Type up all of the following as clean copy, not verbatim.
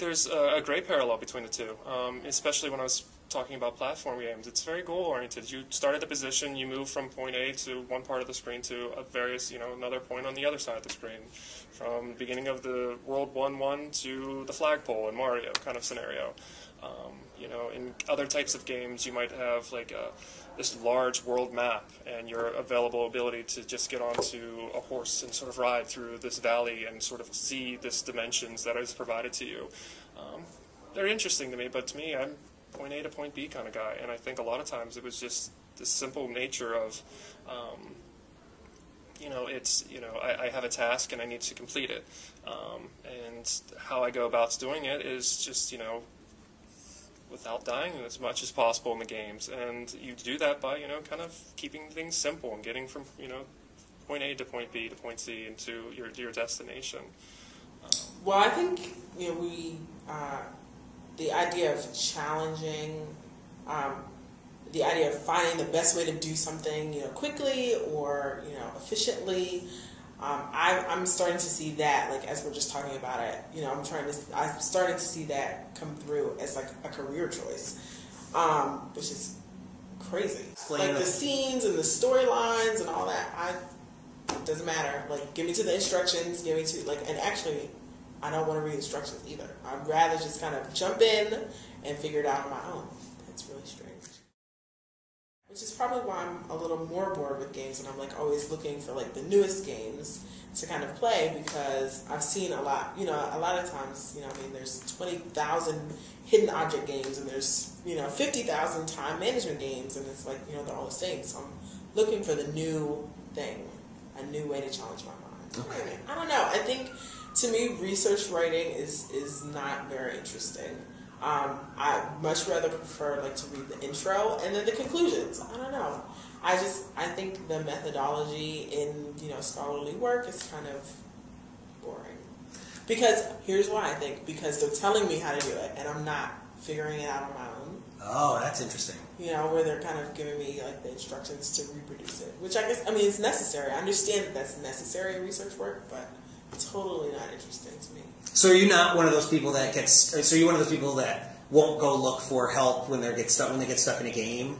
there's a great parallel between the two, especially when I was talking about platform games. It's very goal-oriented. You start at the position, you move from point A to one part of the screen to another point on the other side of the screen. From the beginning of the World 1-1 to the flagpole in Mario kind of scenario. In other types of games, you might have like this large world map and your available ability to just get onto a horse and sort of ride through this valley and sort of see this dimensions that is provided to you. They're interesting to me, but to me, I'm point A to point B kind of guy, and I think a lot of times it was just the simple nature of, I have a task and I need to complete it, and how I go about doing it is just, without dying as much as possible in the games, and you do that by, kind of keeping things simple and getting from, point A to point B to point C into your destination. Well, I think, the idea of challenging, the idea of finding the best way to do something, quickly or, efficiently, I'm starting to see that, like, as we're just talking about it, I'm starting to see that come through as, like, a career choice, which is crazy. Like, the scenes and the storylines and all that, it doesn't matter. Like, give me to the instructions, and actually, I don't want to read instructions either. I'd rather just kind of jump in and figure it out on my own. That's really strange. Which is probably why I'm a little more bored with games, and I'm like always looking for like the newest games to kind of play, because I've seen a lot, a lot of times, there's 20,000 hidden object games, and there's, 50,000 time management games, and it's like, they're all the same. So I'm looking for the new thing, a new way to challenge my mind. Okay. I don't know. I think, to me, research writing is not very interesting. I much rather prefer like to read the intro and then the conclusions. I don't know. I think the methodology in scholarly work is kind of boring. Because here's why I think, because they're telling me how to do it and I'm not figuring it out on my own. Oh, that's interesting. Where they're kind of giving me like the instructions to reproduce it, which I guess it's necessary. I understand that that's necessary in research work, but totally not interesting to me. So are you not one of those people that so you're one of those people that won't go look for help when they get stuck in a game?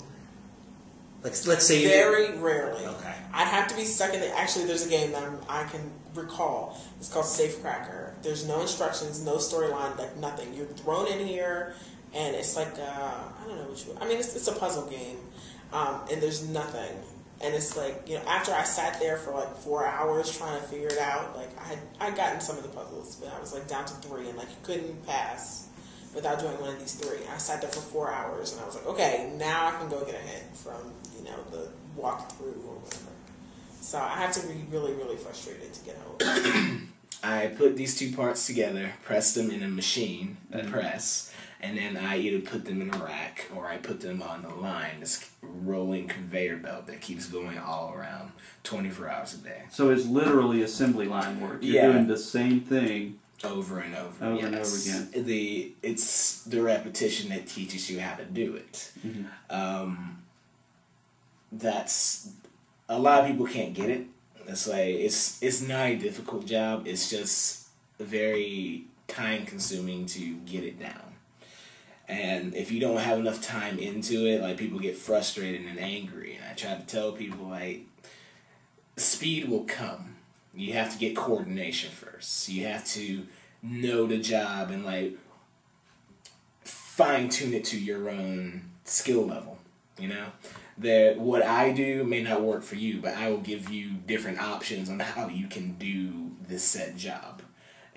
Like, let's say very rarely. Okay. I'd have to be stuck in it. Actually, there's a game that I can recall. It's called Safecracker. There's no instructions, no storyline, like nothing. You're thrown in here, and it's like I don't know what it's a puzzle game, and there's nothing. And it's like, after I sat there for like 4 hours trying to figure it out, like I'd gotten some of the puzzles, but I was like down to 3, and like you couldn't pass without doing one of these 3. I sat there for 4 hours, and I was like, okay, now I can go get a hint from, the walkthrough or whatever. So I have to be really, really frustrated to get home. I put these two parts together, pressed them in a machine, a press, and then I either put them in a rack or I put them on the line, this rolling conveyor belt that keeps going all around 24 hours a day. So it's literally assembly line work. You're doing the same thing over and over. Over and over again. It's the repetition that teaches you how to do it. Mm-hmm. That's a lot of people can't get it. It's like it's not a difficult job. It's just very time consuming to get it down. And if you don't have enough time into it, like, people get frustrated and angry. And I try to tell people, like, speed will come. You have to get coordination first. You have to know the job and, like, fine tune it to your own skill level. That what I do may not work for you, but I will give you different options on how you can do this set job.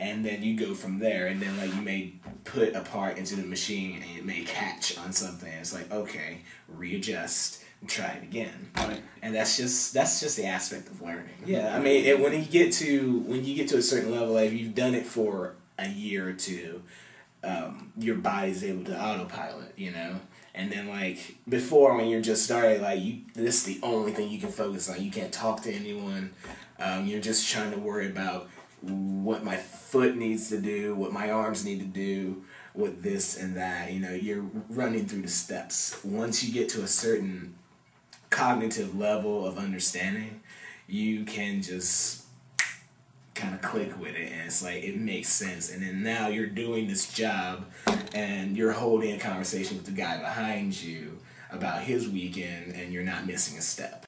And then you go from there, and then, like, you may put a part into the machine and it may catch on something. It's like, okay, readjust and try it again. Right. And that's just the aspect of learning. Yeah, when you get to a certain level, like, if you've done it for a year or two, your body's able to autopilot, And then, like, before, when you're just starting, like, this is the only thing you can focus on. You can't talk to anyone. You're just trying to worry about what my foot needs to do, what my arms need to do, what this and that. You're running through the steps. Once you get to a certain cognitive level of understanding, you can just kind of click with it, and it's like it makes sense. And then now you're doing this job, and you're holding a conversation with the guy behind you about his weekend, and you're not missing a step.